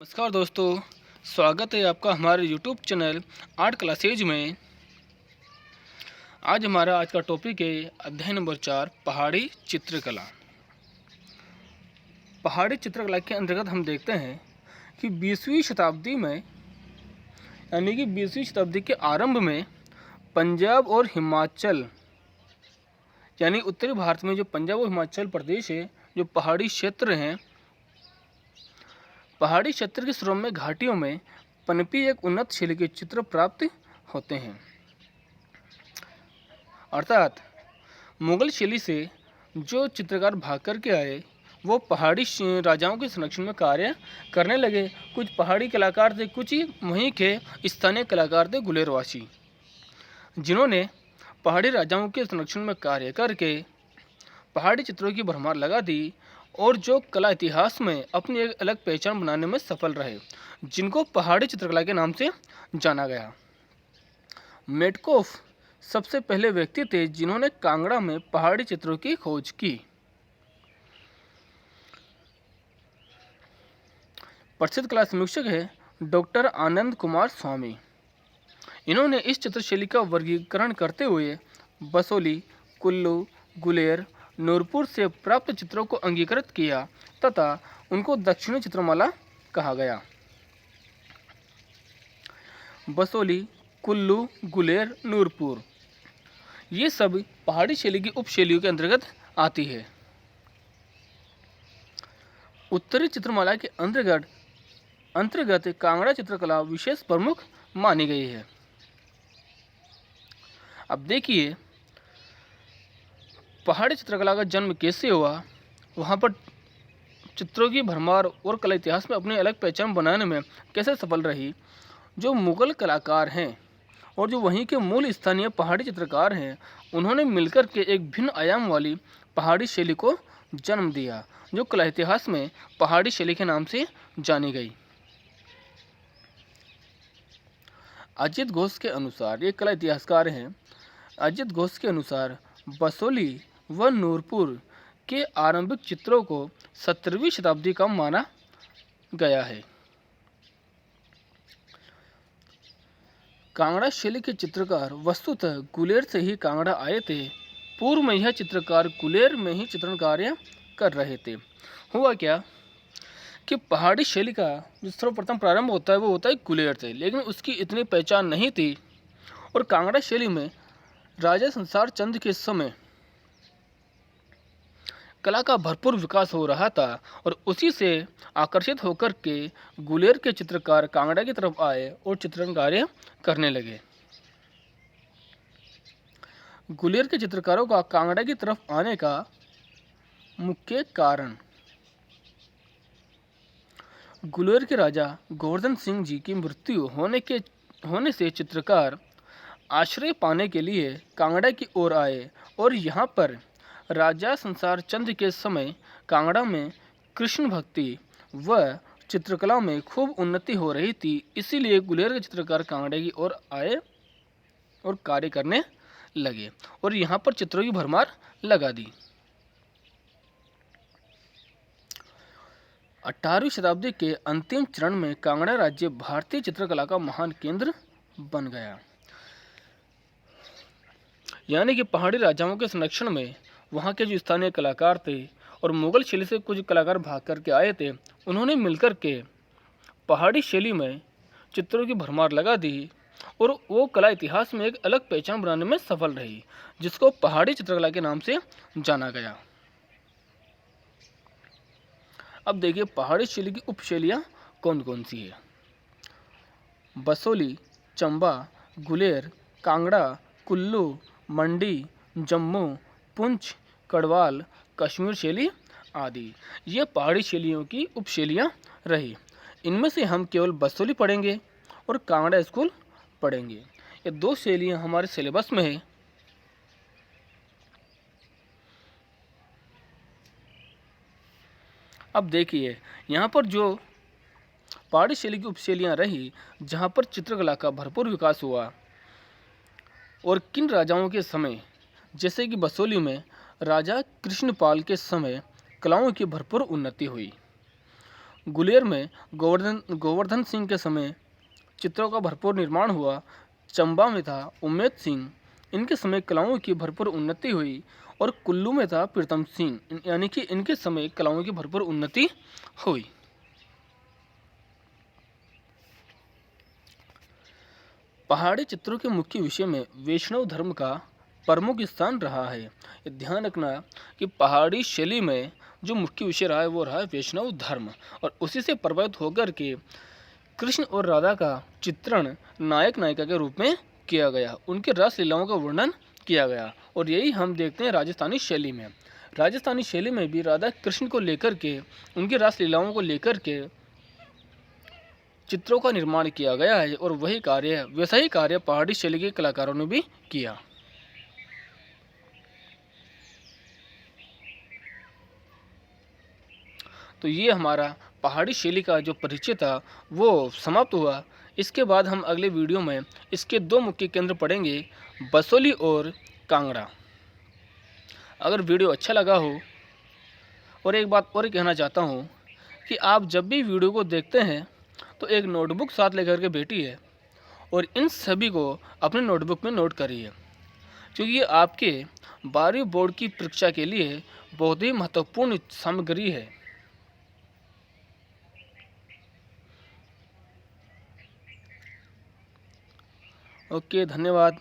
नमस्कार दोस्तों, स्वागत है आपका हमारे यूट्यूब चैनल आर्ट क्लासेज में। आज का टॉपिक है अध्याय नंबर 4 पहाड़ी चित्रकला। पहाड़ी चित्रकला के अंतर्गत हम देखते हैं कि 20वीं शताब्दी में यानी कि 20वीं शताब्दी के आरंभ में पंजाब और हिमाचल यानी उत्तरी भारत में जो पंजाब और हिमाचल प्रदेश है, जो पहाड़ी क्षेत्र हैं, पहाड़ी क्षेत्र के शुरू में घाटियों में पनपी एक उन्नत शैली के चित्र प्राप्त होते हैं। अर्थात मुगल शैली से जो चित्रकार भाग कर के आए वो पहाड़ी राजाओं के संरक्षण में कार्य करने लगे। कुछ पहाड़ी कलाकार थे, कुछ ही वहीं के स्थानीय कलाकार थे गुलेरवासी, जिन्होंने पहाड़ी राजाओं के संरक्षण में कार्य करके पहाड़ी चित्रों की भरमार लगा दी और जो कला इतिहास में अपनी एक अलग पहचान बनाने में सफल रहे, जिनको पहाड़ी चित्रकला के नाम से जाना गया। मेटकोफ सबसे पहले व्यक्ति थे जिन्होंने कांगड़ा में पहाड़ी चित्रों की खोज की। प्रसिद्ध कला समीक्षक है डॉक्टर आनंद कुमार स्वामी। इन्होंने इस चित्रशैली का वर्गीकरण करते हुए बसोली, कुल्लू, गुलेर, नूरपुर से प्राप्त चित्रों को अंगीकृत किया तथा उनको दक्षिणी चित्रमाला कहा गया। बसोली, कुल्लू, गुलेर, नूरपुर ये सब पहाड़ी शैली की उपशैलियों के अंतर्गत आती है। उत्तरी चित्रमाला के अंतर्गत कांगड़ा चित्रकला विशेष प्रमुख मानी गई है। अब देखिए पहाड़ी चित्रकला का जन्म कैसे हुआ, वहाँ पर चित्रों की भरमार और कला इतिहास में अपनी अलग पहचान बनाने में कैसे सफल रही। जो मुगल कलाकार हैं और जो वहीं के मूल स्थानीय पहाड़ी चित्रकार हैं, उन्होंने मिलकर के एक भिन्न आयाम वाली पहाड़ी शैली को जन्म दिया, जो कला इतिहास में पहाड़ी शैली के नाम से जानी गई। अजित घोष के अनुसार, ये कला इतिहासकार हैं, अजित घोष के अनुसार बसोली व नूरपुर के आरंभिक चित्रों को 17वीं शताब्दी का माना गया है। कांगड़ा शैली के चित्रकार वस्तुतः गुलेर से ही कांगड़ा आए थे। पूर्व में यह चित्रकार गुलेर में ही चित्रण कार्य कर रहे थे। हुआ क्या कि पहाड़ी शैली का जो सर्वप्रथम प्रारंभ होता है वो होता है गुलेर से, लेकिन उसकी इतनी पहचान नहीं थी और कांगड़ा शैली में राजा संसार चंद के समय कला का भरपूर विकास हो रहा था और उसी से आकर्षित होकर के गुलेर के चित्रकार कांगड़ा की तरफ आए और चित्रण कार्य करने लगे। गुलेर के चित्रकारों का कांगड़ा की तरफ आने का मुख्य कारण गुलेर के राजा गोवर्धन सिंह जी की मृत्यु होने से चित्रकार आश्रय पाने के लिए कांगड़ा की ओर आए और यहाँ पर राजा संसार चंद के समय कांगड़ा में कृष्ण भक्ति व चित्रकला में खूब उन्नति हो रही थी। इसीलिए गुलेर के चित्रकार कांगड़ा की ओर आए और कार्य करने लगे और यहाँ पर चित्रों की भरमार लगा दी। 18वीं शताब्दी के अंतिम चरण में कांगड़ा राज्य भारतीय चित्रकला का महान केंद्र बन गया। यानी कि पहाड़ी राजाओं के संरक्षण में वहाँ के जो स्थानीय कलाकार थे और मुगल शैली से कुछ कलाकार भाग करके आए थे, उन्होंने मिलकर के पहाड़ी शैली में चित्रों की भरमार लगा दी और वो कला इतिहास में एक अलग पहचान बनाने में सफल रही, जिसको पहाड़ी चित्रकला के नाम से जाना गया। अब देखिए पहाड़ी शैली की उपशैलियाँ कौन कौन सी है। बसोली, चंबा, गुलेर, कांगड़ा, कुल्लू, मंडी, जम्मू, पुंछ, गढ़वाल, कश्मीर शैली आदि ये पहाड़ी शैलियों की उपशैलियाँ रही। इनमें से हम केवल बसोली पढ़ेंगे और कांगड़ा स्कूल पढ़ेंगे। ये दो शैलियाँ हमारे सिलेबस में है। अब देखिए यहाँ पर जो पहाड़ी शैली की उपशैलियाँ रही, जहाँ पर चित्रकला का भरपूर विकास हुआ और किन राजाओं के समय, जैसे कि बसोली में राजा कृष्णपाल के समय कलाओं की भरपूर उन्नति हुई। ग्वालियर में गोवर्धन सिंह के समय चित्रों का भरपूर निर्माण हुआ। चंबा में था उम्मेद सिंह, इनके समय कलाओं की भरपूर उन्नति हुई। और कुल्लू में था प्रीतम सिंह, यानी कि इनके समय कलाओं की भरपूर उन्नति हुई। पहाड़ी चित्रों के मुख्य विषय में वैष्णव धर्म का प्रमुख स्थान रहा है। ये ध्यान रखना कि पहाड़ी शैली में जो मुख्य विषय रहा है वो रहा है वैष्णव धर्म, और उसी से प्रभावित होकर के कृष्ण और राधा का चित्रण नायक नायिका के रूप में किया गया, उनके रस लीलाओं का वर्णन किया गया। और यही हम देखते हैं राजस्थानी शैली में। राजस्थानी शैली में भी राधा कृष्ण को लेकर के, उनकी रस लीलाओं को लेकर के चित्रों का निर्माण किया गया है, और वैसा ही कार्य पहाड़ी शैली के कलाकारों ने भी किया। तो ये हमारा पहाड़ी शैली का जो परिचय था वो समाप्त हुआ। इसके बाद हम अगले वीडियो में इसके दो मुख्य केंद्र पढ़ेंगे, बसोली और कांगड़ा। अगर वीडियो अच्छा लगा हो, और एक बात और कहना चाहता हूँ कि आप जब भी वीडियो को देखते हैं तो एक नोटबुक साथ लेकर के बैठिए और इन सभी को अपने नोटबुक में नोट करिए, क्योंकि ये आपके 12वीं बोर्ड की परीक्षा के लिए बहुत ही महत्वपूर्ण सामग्री है। ओके, धन्यवाद।